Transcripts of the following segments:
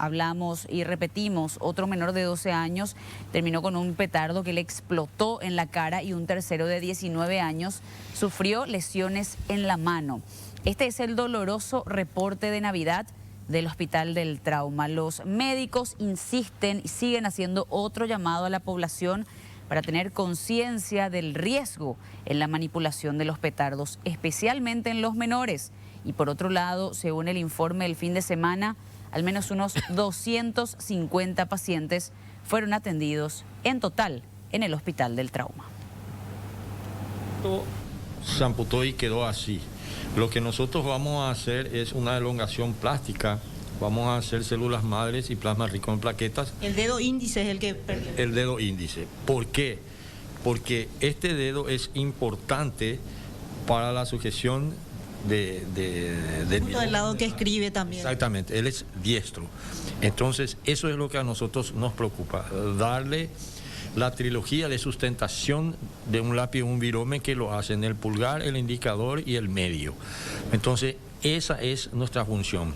hablamos y repetimos, otro menor de 12 años terminó con un petardo que le explotó en la cara y un tercero de 19 años sufrió lesiones en la mano. Este es el doloroso reporte de Navidad del Hospital del Trauma. Los médicos insisten y siguen haciendo otro llamado a la población para tener conciencia del riesgo en la manipulación de los petardos, especialmente en los menores. Y por otro lado, según el informe del fin de semana, al menos unos 250 pacientes fueron atendidos en total en el Hospital del Trauma. Se amputó y quedó así. Lo que nosotros vamos a hacer es una elongación plástica. Vamos a hacer células madres y plasma rico en plaquetas. El dedo índice es el que perdió. El dedo índice. ¿Por qué? Porque este dedo es importante para la sujeción del lado que escribe también. Exactamente, él es diestro. Entonces, eso es lo que a nosotros nos preocupa, darle la trilogía de sustentación de un lápiz y un virome que lo hacen el pulgar, el indicador y el medio. Entonces, esa es nuestra función.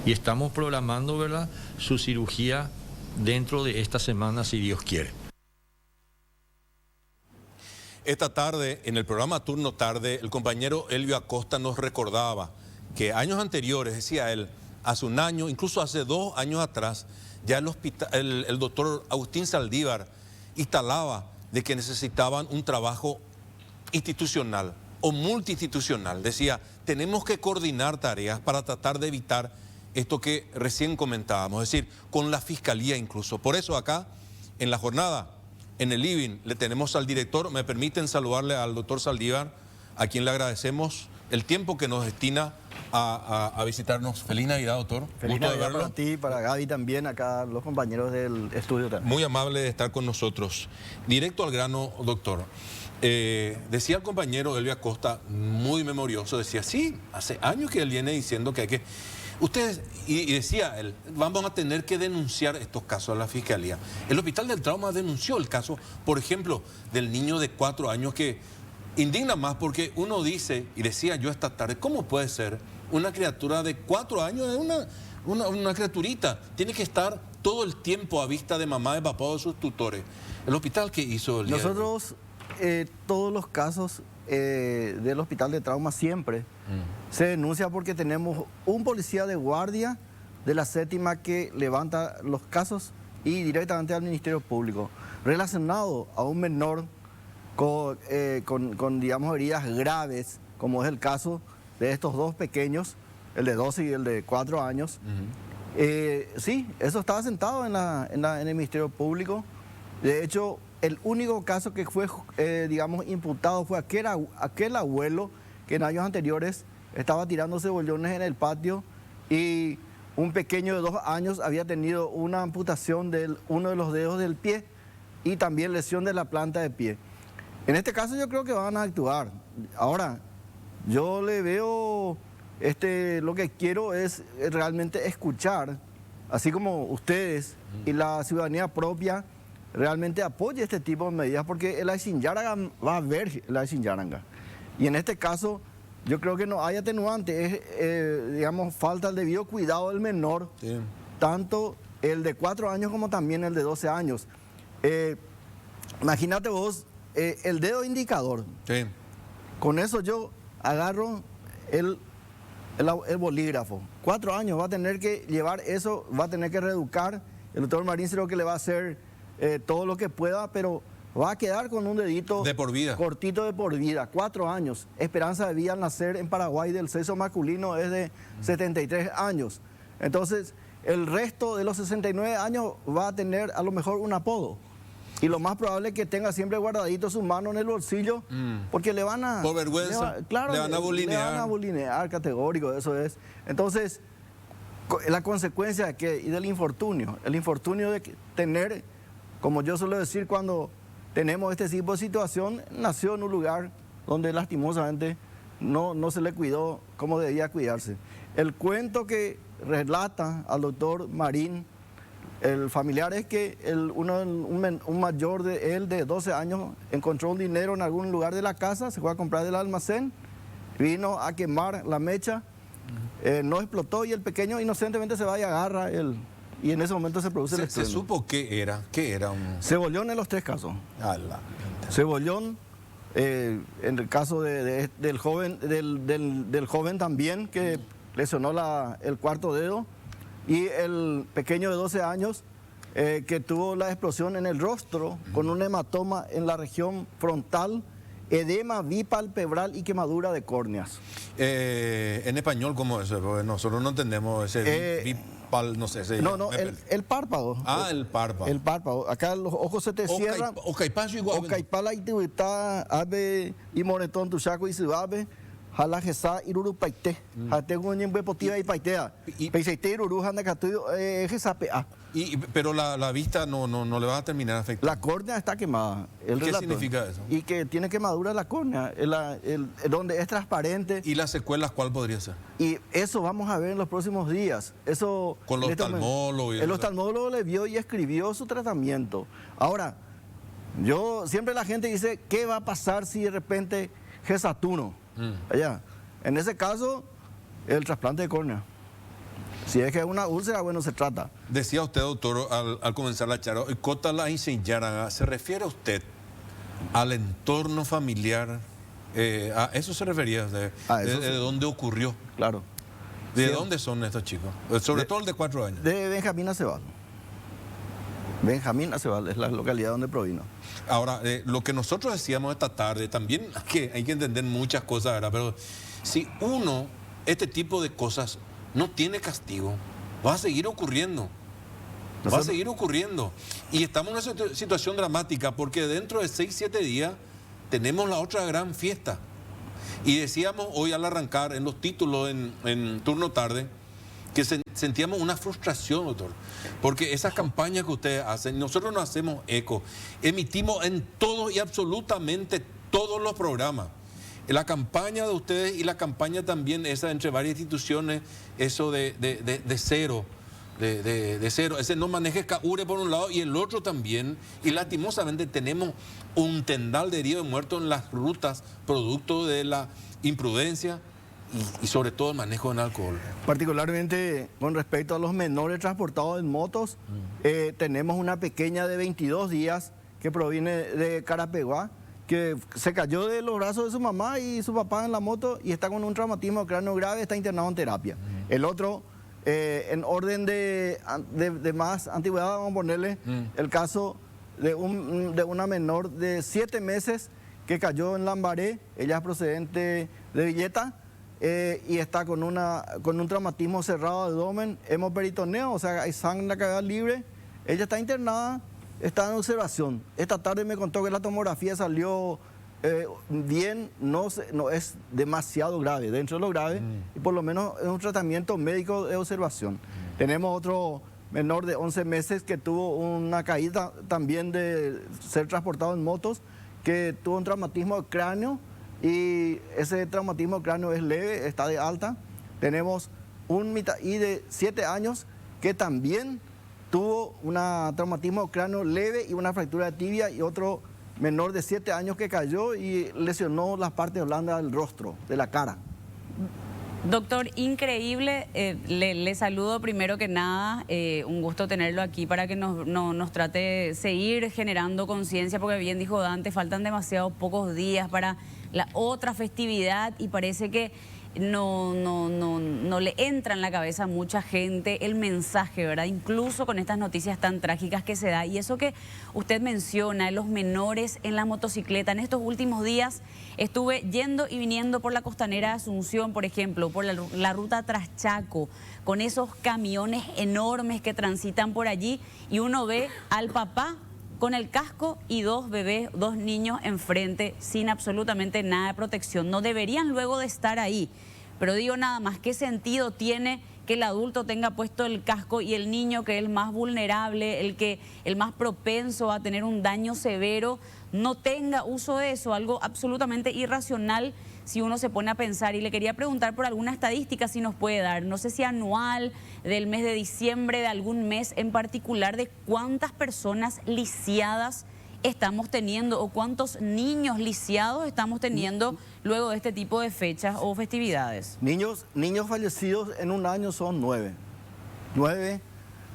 Y estamos programando, ¿verdad?, su cirugía dentro de esta semana, si Dios quiere. Esta tarde, en el programa Turno Tarde, el compañero Elvio Acosta nos recordaba que años anteriores, decía él, hace un año, incluso hace 2 años atrás, ya el doctor Agustín Saldívar instalaba de que necesitaban un trabajo institucional o multiinstitucional. Decía, tenemos que coordinar tareas para tratar de evitar esto que recién comentábamos, es decir, con la Fiscalía incluso. Por eso acá, en la jornada, en el living, le tenemos al director. Me permiten saludarle al doctor Saldívar, a quien le agradecemos el tiempo que nos destina a visitarnos. Feliz Navidad, doctor. Feliz Navidad para ti, para Gaby también, acá los compañeros del estudio también. Muy amable de estar con nosotros. Directo al grano, doctor. Decía el compañero Elvio Acosta, muy memorioso, decía, sí, hace años que él viene diciendo que hay que... Ustedes, y decía él, vamos a tener que denunciar estos casos a la Fiscalía. El Hospital del Trauma denunció el caso, por ejemplo, del niño de 4 años que indigna más porque uno dice, y decía yo esta tarde, ¿cómo puede ser una criatura de 4 años? Es una criaturita, tiene que estar todo el tiempo a vista de mamá, de papá o de sus tutores. ¿El hospital qué hizo? Nosotros, todos los casos del Hospital de Trauma siempre se denuncia porque tenemos un policía de guardia de la 7ª que levanta los casos y directamente al Ministerio Público relacionado a un menor con digamos, heridas graves, como es el caso de estos 2 pequeños, el de 12 y el de 4 años. Sí, eso estaba sentado en el Ministerio Público. De hecho, el único caso que fue, digamos, imputado fue aquel abuelo que en años anteriores estaba tirando cebollones en el patio y un pequeño de 2 años había tenido una amputación de uno de los dedos del pie y también lesión de la planta de pie. En este caso yo creo que van a actuar. Ahora, yo le veo, lo que quiero es realmente escuchar, así como ustedes y la ciudadanía propia, realmente apoye este tipo de medidas, porque el Aycincháranga va a ver el Aycincháranga. Y en este caso, yo creo que no hay atenuante, es, digamos, falta el debido cuidado del menor, sí, tanto el de 4 años como también el de 12 años. Imagínate vos, el dedo indicador, sí, con eso yo agarro el bolígrafo. 4 años va a tener que llevar eso, va a tener que reeducar. El doctor Marín creo que le va a hacer todo lo que pueda, pero va a quedar con un dedito de por vida, cortito de por vida. 4 años. Esperanza de vida al nacer en Paraguay del sexo masculino es de 73 años. Entonces, el resto de los 69 años va a tener a lo mejor un apodo. Y lo más probable es que tenga siempre guardadito su mano en el bolsillo, porque le van a... Por vergüenza, claro, le van a bulinear. Le van a bulinear, categórico, eso es. Entonces, la consecuencia y del infortunio, el infortunio de tener, como yo suelo decir, cuando tenemos este tipo de situación, nació en un lugar donde lastimosamente no se le cuidó como debía cuidarse. El cuento que relata al doctor Marín, el familiar, es que un mayor de él de 12 años encontró un dinero en algún lugar de la casa, se fue a comprar del almacén, vino a quemar la mecha, no explotó y el pequeño inocentemente se va y agarra y en ese momento se produce el ¿Se estruendo. supo qué era? ¿Qué era un...? Cebollón en los 3 casos. Ala. Cebollón, en el caso del joven también, que lesionó el 4.º dedo, y el pequeño de 12 años, que tuvo la explosión en el rostro, con un hematoma en la región frontal, edema bipalpebral y quemadura de córneas. En español, ¿cómo es eso? Porque nosotros no entendemos ese bipal, no sé. No, el párpado. Ah, el párpado. El párpado. Acá los ojos se te cierran. Ocaipazo igual. Ocaipala y Tibuitá, Abe y Moretón, Tuchaco y Sibabe, Jala Gesá, Iruru Paite, Jatengo Ñembe Potiva y Paitea, Peiseite Iruru, Handacatuyo, Gesapea. Pero la vista no le va a terminar afectando. La córnea está quemada. ¿Qué significa eso? Y que tiene quemadura la córnea, donde es transparente. ¿Y las secuelas cuál podría ser? Y eso vamos a ver en los próximos días. Eso, Con los oftalmólogos. El oftalmólogo le vio y escribió su tratamiento. Ahora, siempre la gente dice, ¿qué va a pasar si de repente Gesatuno? Allá. En ese caso, el trasplante de córnea. Si es que es una úlcera, bueno, se trata. Decía usted, doctor, al comenzar la charla, ¿se refiere usted al entorno familiar? ¿A eso se refería? ¿De dónde ocurrió? Claro. ¿De dónde son estos chicos? Sobre todo el de 4 años. De Benjamín Acebal. Benjamín Acebal es la localidad donde provino. Ahora, lo que nosotros decíamos esta tarde, también hay que entender muchas cosas, ¿verdad? Pero si este tipo de cosas no tiene castigo, va a seguir ocurriendo. Va a seguir ocurriendo. Y estamos en una situación dramática porque dentro de 6, 7 días tenemos la otra gran fiesta. Y decíamos hoy al arrancar en los títulos en turno tarde que sentíamos una frustración, doctor. Porque esas campañas que ustedes hacen, nosotros nos hacemos eco. Emitimos en todos y absolutamente todos los programas. La campaña de ustedes y la campaña también esa entre varias instituciones, eso de cero. De cero, ese no manejes CAURE por un lado y el otro también, y lastimosamente tenemos un tendal de heridos y muertos en las rutas producto de la imprudencia y sobre todo el manejo del alcohol. Particularmente con respecto a los menores transportados en motos, tenemos una pequeña de 22 días que proviene de Carapeguá, que se cayó de los brazos de su mamá y su papá en la moto y está con un traumatismo cráneo grave, está internado en terapia. El otro, en orden de más antigüedad, vamos a ponerle el caso de una menor de 7 meses que cayó en Lambaré. Ella es procedente de Villeta y está con un traumatismo cerrado de abdomen, hemoperitoneo, o sea, hay sangre en la cavidad libre. Ella está internada, está en observación. Esta tarde me contó que la tomografía salió bien, no es demasiado grave, dentro de lo grave, y por lo menos es un tratamiento médico de observación. Tenemos otro menor de 11 meses que tuvo una caída también de ser transportado en motos, que tuvo un traumatismo de cráneo, y ese traumatismo de cráneo es leve, está de alta. Tenemos un mitaí de 7 años que también tuvo un traumatismo de cráneo leve y una fractura de tibia, y otro menor de 7 años que cayó y lesionó las partes blandas del rostro, de la cara. Doctor, increíble. Le saludo primero que nada. Un gusto tenerlo aquí para que nos trate de seguir generando conciencia, porque bien dijo Dante, faltan demasiados pocos días para la otra festividad y parece que no le entra en la cabeza a mucha gente el mensaje, ¿verdad? Incluso con estas noticias tan trágicas que se da. Y eso que usted menciona, los menores en la motocicleta. En estos últimos días estuve yendo y viniendo por la costanera de Asunción, por ejemplo, por la ruta tras Chaco, con esos camiones enormes que transitan por allí, y uno ve al papá con el casco y 2 bebés, 2 niños enfrente, sin absolutamente nada de protección. No deberían luego de estar ahí, pero digo nada más, ¿qué sentido tiene que el adulto tenga puesto el casco y el niño, que es el más vulnerable, el más propenso a tener un daño severo, no tenga uso de eso? Algo absolutamente irracional si uno se pone a pensar. Y le quería preguntar por alguna estadística si nos puede dar, no sé si anual, del mes de diciembre, de algún mes en particular, de cuántas personas lisiadas estamos teniendo o cuántos niños lisiados estamos teniendo luego de este tipo de fechas o festividades. Niños fallecidos en un año son 9. 9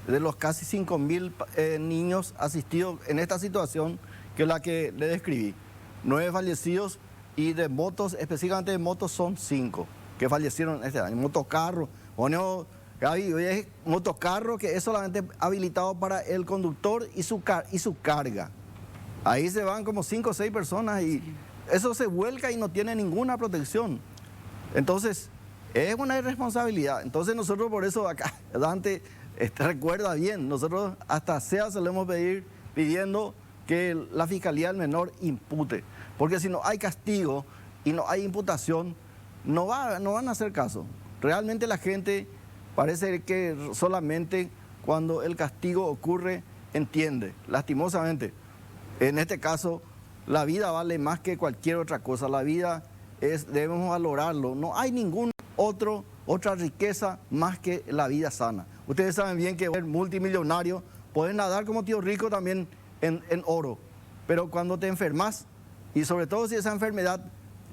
de los casi 5.000 niños asistidos en esta situación, que es la que le describí. 9 fallecidos y de motos, específicamente de motos, son 5 que fallecieron este año. Motocarro, bueno, Gaby, hoy es motocarro que es solamente habilitado para el conductor y su carga. Ahí se van como 5 o 6 personas y eso se vuelca y no tiene ninguna protección. Entonces, es una irresponsabilidad. Entonces nosotros por eso acá, Dante recuerda bien, nosotros hasta SEA solemos pidiendo que la Fiscalía del Menor impute. Porque si no hay castigo y no hay imputación, no van a hacer caso. Realmente la gente parece que solamente cuando el castigo ocurre entiende. Lastimosamente, en este caso, la vida vale más que cualquier otra cosa. La vida debemos valorarlo. No hay otra riqueza más que la vida sana. Ustedes saben bien que el multimillonario puede nadar como tío rico también en oro. Pero cuando te enfermas, y sobre todo si esa enfermedad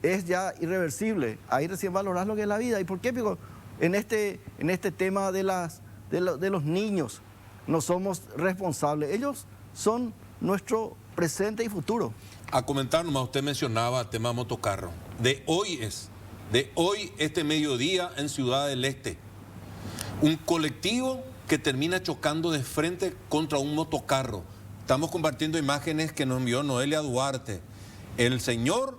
es ya irreversible, ahí recién valorás lo que es la vida. ¿Y por qué? Porque en este tema de los niños no somos responsables. Ellos son nuestro presente y futuro. A comentar nomás, usted mencionaba el tema motocarro. De hoy este mediodía en Ciudad del Este, un colectivo que termina chocando de frente contra un motocarro. Estamos compartiendo imágenes que nos envió Noelia Duarte. El señor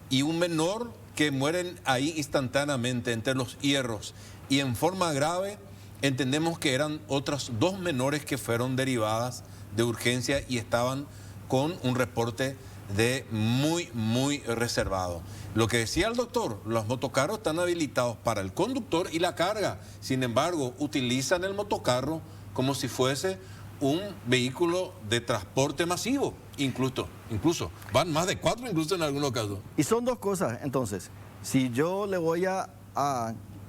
y un menor que mueren ahí instantáneamente entre los hierros. Y en forma grave entendemos que eran otras 2 menores que fueron derivadas de urgencia y estaban con un reporte de muy reservado. Lo que decía el doctor, los motocarros están habilitados para el conductor y la carga. Sin embargo, utilizan el motocarro como si fuese un vehículo de transporte masivo. Incluso van más de 4 incluso en algunos casos. Y son 2 cosas, entonces. Si yo le voy a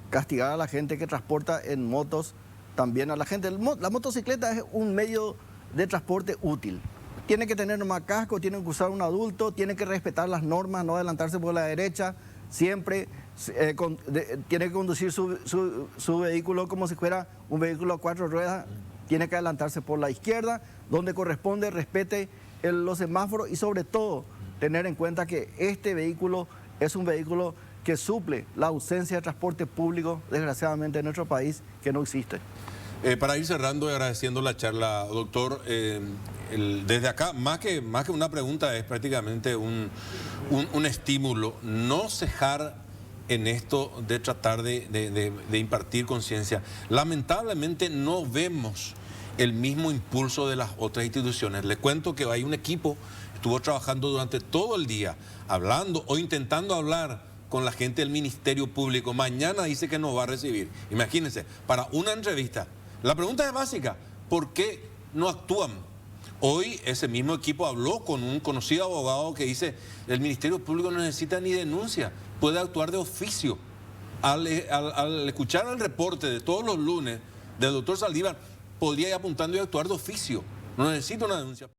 castigar a la gente que transporta en motos, también a la gente. La motocicleta es un medio de transporte útil. Tiene que tener más casco, tiene que usar un adulto, tiene que respetar las normas, no adelantarse por la derecha, siempre tiene que conducir su vehículo como si fuera un vehículo a 4 ruedas, tiene que adelantarse por la izquierda, donde corresponde, respete los semáforos y sobre todo tener en cuenta que este vehículo es un vehículo que suple la ausencia de transporte público, desgraciadamente en nuestro país, que no existe. Para ir cerrando y agradeciendo la charla, doctor, desde acá, más que una pregunta, es prácticamente un estímulo. No cejar en esto de tratar de impartir conciencia. Lamentablemente no vemos el mismo impulso de las otras instituciones. Le cuento que hay un equipo, estuvo trabajando durante todo el día, hablando o intentando hablar con la gente del Ministerio Público. Mañana dice que nos va a recibir. Imagínense, para una entrevista. La pregunta es básica, ¿por qué no actúan? Hoy ese mismo equipo habló con un conocido abogado que dice, el Ministerio Público no necesita ni denuncia, puede actuar de oficio. Al escuchar el reporte de todos los lunes del doctor Saldívar, podría ir apuntando y actuar de oficio, no necesita una denuncia.